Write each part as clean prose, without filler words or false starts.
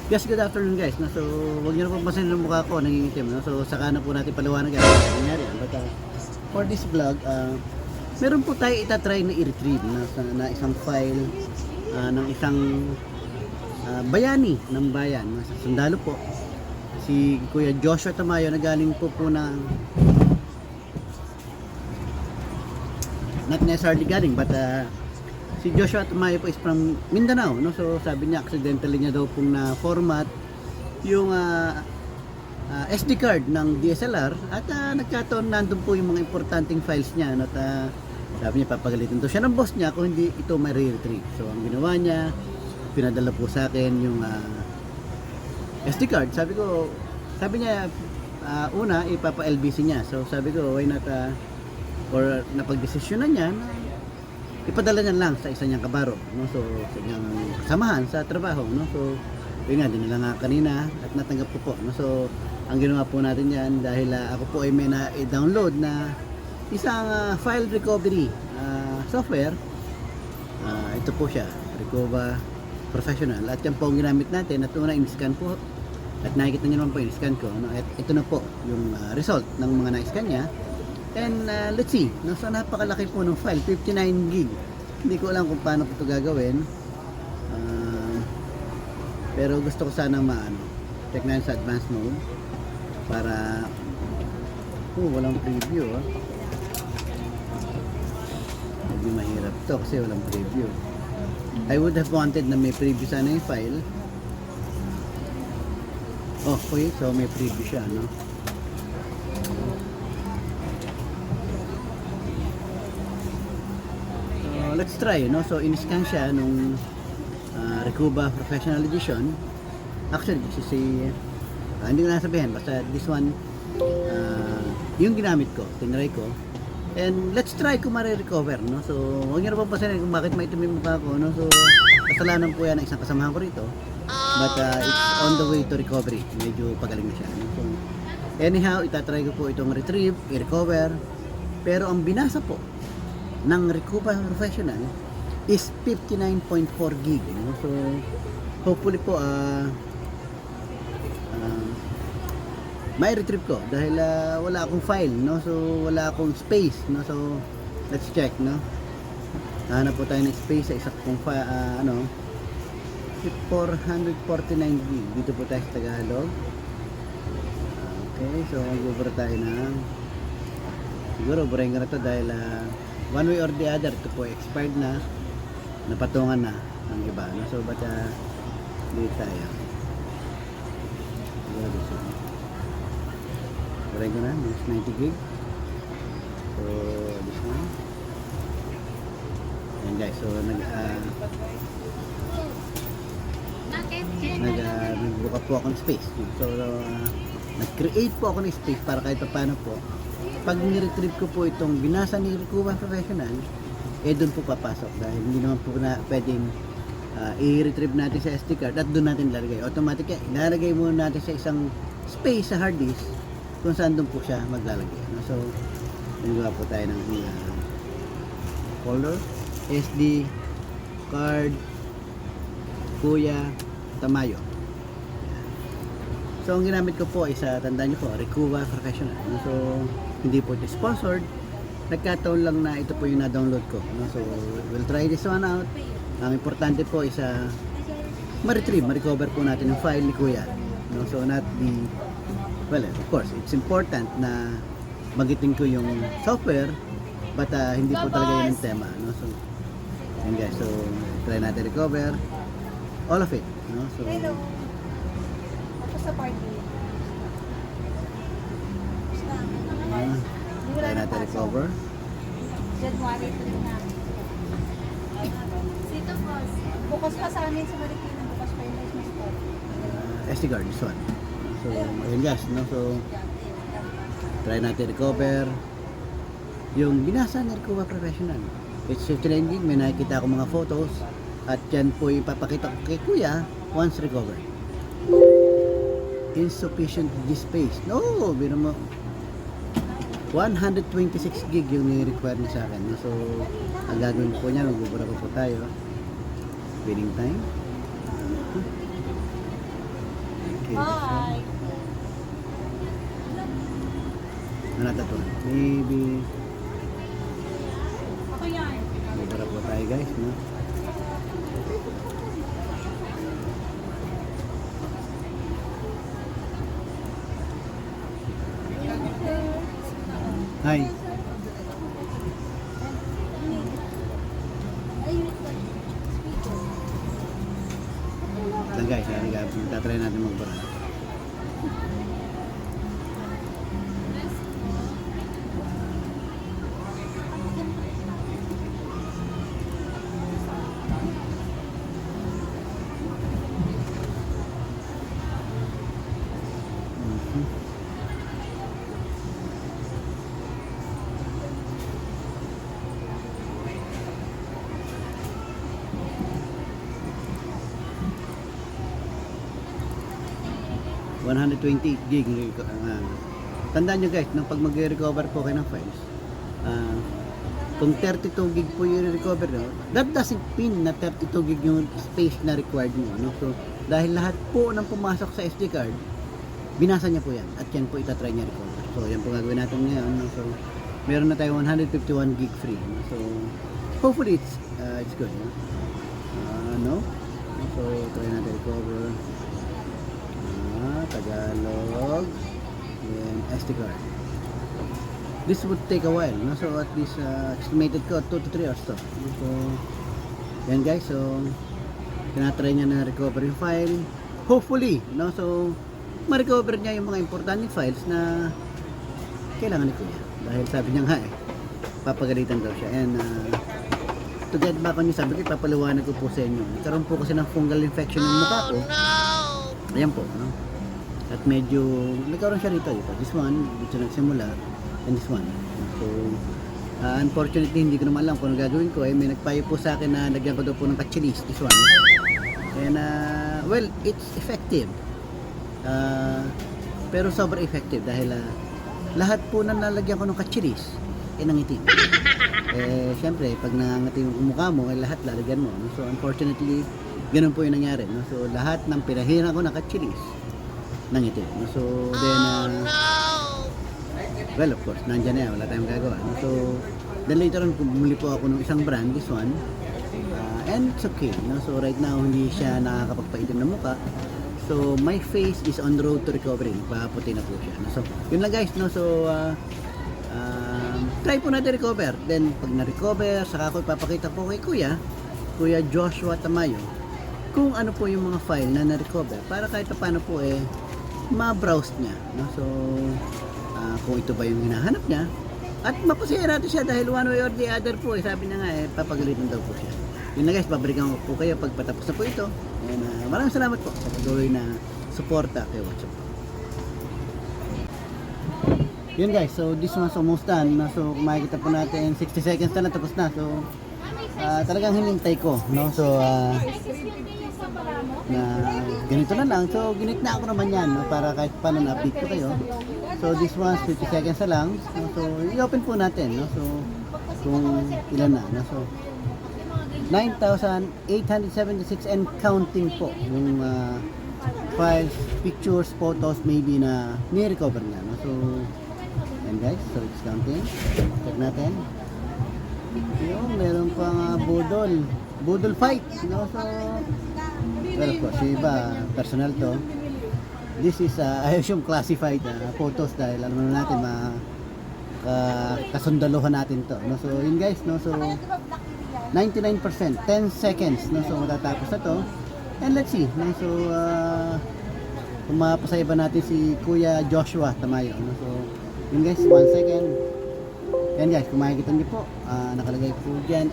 Yes, good afternoon guys. No? So, huwag niyo na po pansinin ng mukha ko, nangingitim. No? So, saka na po natin paliwanag guys. Ano nangyari? But for this vlog, meron po tayo itatry na i-retrieve na isang file ng isang bayani ng bayan. No? Sundalo po. Si Kuya Joshua Tamayo na galing po ng not necessarily galing, but si Joshua Tamayo po is from Mindanao, no? So sabi niya accidentally niya daw pong na format yung SD card ng DSLR at nagkataon nandun po yung mga importanteng files niya, no? At sabi niya papagalitin to siya ng boss niya kung hindi ito ma-retrieve. So ang ginawa niya, pinadala po sa akin yung SD card. Sabi niya una ipapa-LBC niya. So sabi ko why not or napagdesisyonan niya na ipadala niya lang sa isa niyang kabaro, no? So sa niyang kasamahan sa trabaho, no? So yun nga, dinala nga kanina at natanggap ko po, no? So ang ginawa po natin yan dahil ako po ay may na-download na isang file recovery software. Ito po siya, Recoba Professional, at yan po ang ginamit natin at una in-scan po at nakikita niyo naman po in-scan ko, no? At ito na po yung result ng mga na-scan niya. And let's see, no? So napakalaki po ng file, 59 gig. Hindi ko alam kung paano ko ito gagawin. Pero gusto ko sana check na sa advanced mode para walang preview. Medyo mahirap to kasi walang preview. I would have wanted na may preview sana yung file. Okay, so may preview siya, no? Let's try, no? So in-scan siya nung Recoba Professional Edition. Actually, this is hindi ko nasabihin, basta this one yung ginamit ko, tinry ko. And let's try kung ma-recover, no? So huwag niyo na papasanin kung bakit maitim yung mukha ko, no? So kasalanan po yan ng isang kasamahan ko rito. But it's on the way to recovery. Medyo pagaling na siya, no? So anyhow, itatry ko po itong retrieve, i-recover. Pero ang binasa po ng Recoba Professional is 59.4 gig, no? So hopefully po may retrieve ko dahil wala akong file, no? So wala akong space, no? So let's check, no? Hanap po tayo ng space sa isa kong 449 gig. Dito po tayo sa Tagalog. Okay, so magbubura tayo ng siguro burahin ko na to dahil one way or the other ito po expired na, napatungan na ng iba, no? So but dito tayo burahin ko na this 90 gig. So this one, and guys, so nagbuka po ako ng space, no? So nag-create po ako ng space para kahit paano po pag ni-retrieve ko po itong binasa ni Recoba Professional, doon po papasok dahil hindi naman po na pwedeng i-retrieve natin sa SD card at doon natin lalagay. Automatic ilalagay muna natin sa isang space sa hard disk kung saan doon po siya maglalagay, no? So nagawa po tayo ng folder SD card Kuya Tamayo. So ang ginamit ko po is tandaan niyo po, Recoba Professional, no? So hindi po ito sponsored, nagkataon lang na ito po yung na-download ko, no? So we'll try this one out. Ang importante po is ma-retrieve, ma-recover po natin yung file ni Kuya, no? So not the, well, of course it's important na magiting ko yung software, but hindi po talaga yun yung tema, no? So and guys, so try natin recover all of it, no? So hello. Ako sa party. try natin recover. January 3 na. Sito boss. Bukas pa sa amin sa Marikina. Bukas pa yung license ko. SD card, this one. So ayun guys, no? So try natin recover yung binasa ni Recoba Professional. It's 59 gig, may nakikita ako mga photos at yan po ipapakita ko kay Kuya once recovered. Insufficient disk space. No, bino mo 126 gig yung ni-require niya sa akin, no? So ang gagawin po niya, magbubura po tayo, waiting time. Okay. Bye. Another one. Maybe. Ako yan. Para po tayo guys, no? Hi. Lang guys, tatry natin magbara. Uh, 128 gig. Tandaan nyo guys, nung pag mag-recover po kayo ng files, kung 32 gig po yung recover nyo, that doesn't mean na 32 gig yung space na required nyo. No? So, dahil lahat po ng pumasok sa SD card, binasa niya po yan. At yan po itatry niya recover. So, yan po gagawin natin ngayon. No? So, meron na tayo 151 gig free. No? So, hopefully it's good. No? No? So, try natin recover. Tagalog and SD card. This would take a while, no? So at least estimated ko 2 to 3 hours to. So yan guys, so tinatry niya na recover yung file. Hopefully, no? So ma-recover niya yung mga importante files na kailangan ni Kuya. Dahil sabi niya nga papagalitan daw siya. And to get back on you, sabi ko, papaliwanag ko po sa inyo. Nagkaroon po kasi ng fungal infection yung mukha ko. Ayan po, no? At medyo nagkaroon siya rito. This one, dito nagsimula, and this one. So, unfortunately, hindi ko naman alam kung ano gagawin ko. May nagpayo po sa akin na lagyan ko daw po ng kachilis, this one. And, well, it's effective. Pero sobrang effective dahil lahat po na nalagyan ko ng kachilis, nangitim. Siyempre, pag nangangatim yung mukha mo, lahat lalagyan mo. No? So, unfortunately, ganun po yung nangyari. No? So, lahat ng pinahiran ko ng kachilis, nangitim. No? So, then, well, of course, nandyan na yan. Wala tayong gagawa. No? So, then later on, bumili po ako ng isang brand, this one. And it's okay. No? So, right now, hindi siya nakakapagpaitim ng mukha. So, my face is on the road to recovery. Paputi na po siya. No? So, yun lang guys. No? So, try po natin recover. Then, pag na-recover, saka ako ipapakita po kay Kuya Joshua Tamayo, kung ano po yung mga file na na-recover para kahit paano po ma-browse niya. No? So, kung ito ba yung hinahanap niya, at mapasaya natin siya dahil one way or the other po, sabi niya nga, papagalitan daw po siya. Yun na guys, babalikan ko po kayo pag patapos na po ito. And, maraming salamat po sa patuloy na suporta kay WhatsApp. Yun guys, so this one's almost done. No? So, kung makikita po natin, 60 seconds na tapos na. So, talagang hinintay ko. No? So, na ganito na lang. So, ginit na ako naman yan, no? Para kahit paano na-update ko kayo. So, this one's 50 seconds na lang. No? So, i-open po natin. No? So, kung ilan na. No? So, 9,876 and counting po yung files, pictures, photos maybe na ni-recover na. No? So, and guys, so it's counting. Check natin. Yung meron pang budol fight. No? So, well, of course, yung iba, personal to. This is, I assume, classified photos dahil alam naman natin kasundaluhan natin to. No? So, yun guys, no? So, 99%, 10 seconds. No? So, matatapos na to. And let's see. No? So, kung mapasaya ba natin si Kuya Joshua Tamayo. No? So, yun guys, 1 second. Yan guys, kung makikita niyo po, nakalagay po dyan,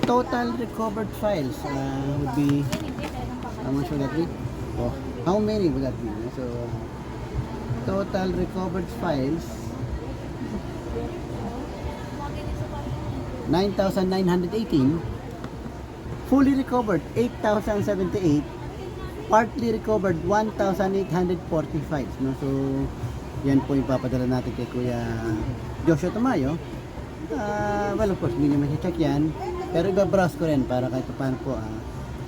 total recovered files would be, how much would that be? Oh, how many would that be? So, total recovered files, 9,918, fully recovered, 8,078, partly recovered, 1,840 files. No? So, yan po yung papadala natin kay Kuya Joshua Tamayo. Well, of course, hindi naman siya check yan. Pero iba-browse ko rin para kahit paano po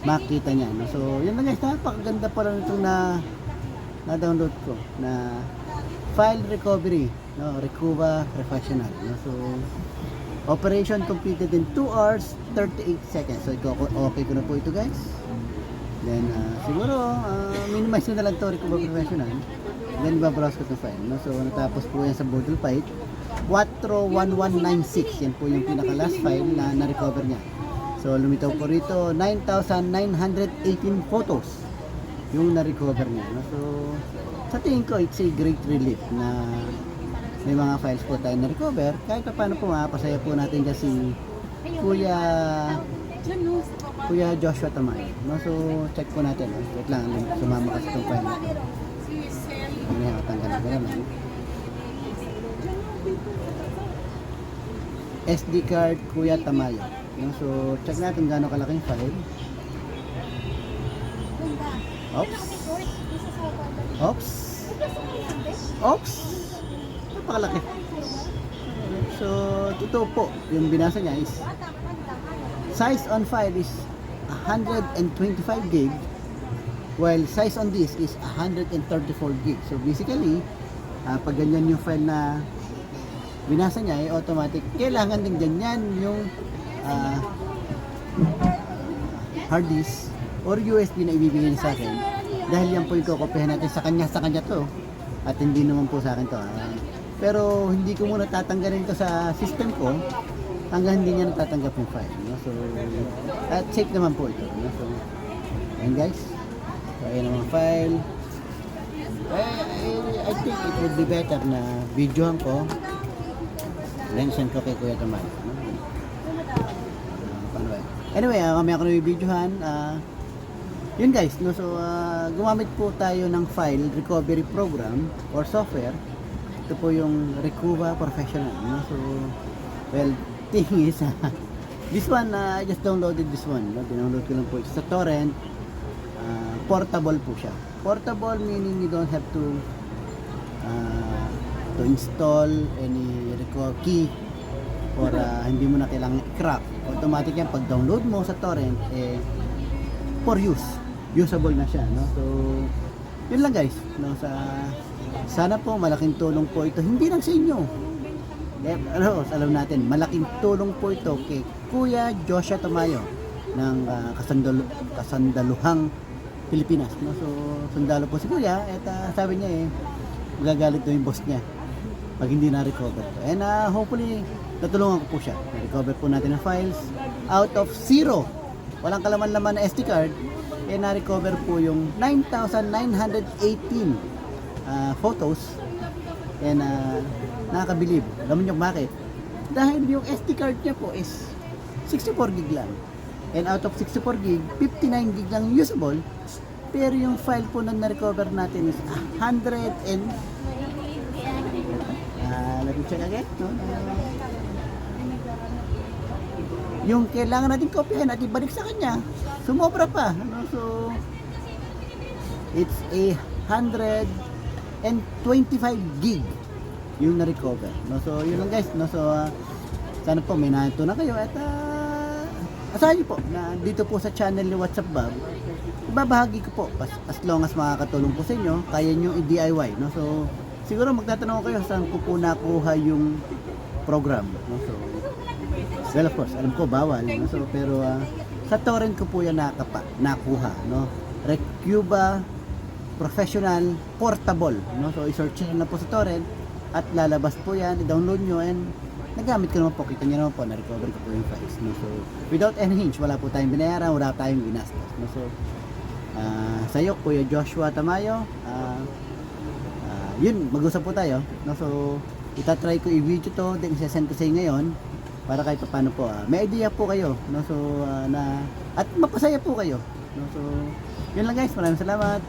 makita niya, no? So yun lang guys, napakaganda pala nitong na-download ko na file recovery, no? Recuva Professional, no? So operation completed in 2 hours 38 seconds. So okay ko na po ito guys. Then siguro minimize ko na lang to, Recuva Professional. Then babrowse ko itong file, no? So natapos po yan sa Boodle Fight 41196. Yan po yung pinaka last file na na-recover niya. So lumitaw po rito 9,918 photos yung na-recover niya, no? So sa tingin ko it's a great relief na may mga files po tayo na-recover. Kahit pa paano po mapasaya po natin kasi Kuya Joshua Tamayo, no? So check po natin, no? Wait lang, sumama kasi itong file natin. Ano yung tanggalan ko naman. SD card Kuya Tamayo, no? So check natin gaano kalaking file. Oops. Oops. Oops. Napakalaki. So totoo po, yung binasa niya is size on file is 125 gig while size on disk is 134 gig. So basically, pag ganyan yung file na binasa niya, ay automatic kailangan din ganyan yung hard disk or USB na ibibigay niya sa akin, dahil yan po yung kukopihan natin sa kanya to, at hindi naman po sa akin to. Pero hindi ko muna tatanggalin to sa system ko hanggang hindi niya natatanggap yung file, no? So at safe naman po ito, no? So ayan guys, so ayan ang mga file. I think it would be better na videohan ko, then send ko kay Kuya Tamayo, no? Paano ba? Anyway, mamaya ko na yung videohan. Yun guys, no? So gumamit po tayo ng file recovery program or software. Ito po yung Recuva Professional, no? So well, thing is this one, I just downloaded this one, no? Download ko lang po sa torrent. Portable po siya. Portable meaning you don't have to install any key or hindi mo na kailangan i-crack. Automatic yan pag download mo sa torrent, for usable na siya, no? So yun lang guys, no? Sana po malaking tulong po ito, hindi lang sa inyo. Alam natin, malaking tulong po ito kay Kuya Joshua Tamayo ng Kasandaluhang Pilipinas, no? So sundalo po si Kuya, at sabi niya magagalit daw yung boss niya pag hindi na-recover to. And hopefully natulungan ko po siya. Na-recover po natin ang files out of 0. Walang kalaman-laman na SD card. Na-recover po yung 9,918 photos. And nakakabilib. Alam niyo bakit? Dahil yung SD card niya po is 64 gig lang. And out of 64 gig, 59 gig lang usable. Pero yung file po na na-recover natin is 100 and let me check again, no? Yung kailangan natin kopyahin at ibalik sa kanya, sumobra pa, no? So it's 125 gig yung na-recover, no? So yun lang guys, no? So sana po may natutunan kayo at asahan niyo po na dito po sa channel ni WhatsApp Bob, ibabahagi ko po as long as makakatulong po sa inyo, kaya nyo i-DIY, no? So siguro magtatanong kayo saan ko po nakuha yung program, no? So well, of course, alam ko bawal, no? So pero sa torrent ko po yan nakuha, no? Recuva Professional Portable, no? So i-search nyo lang po sa torrent at lalabas po yan, i-download nyo, and nagamit ko naman po, kita nyo naman po, na-recover ko po yung files, no? So without any hinge, wala po tayong binayaran, wala tayong ginastos, no? So sa'yo Kuya Joshua Tamayo, yun, mag-usap po tayo, no? So itatry ko i-video to, then isa-send ko sa inyo ngayon para kahit paano po may idea po kayo, no? So at mapasaya po kayo, no? So yun lang guys, maraming salamat.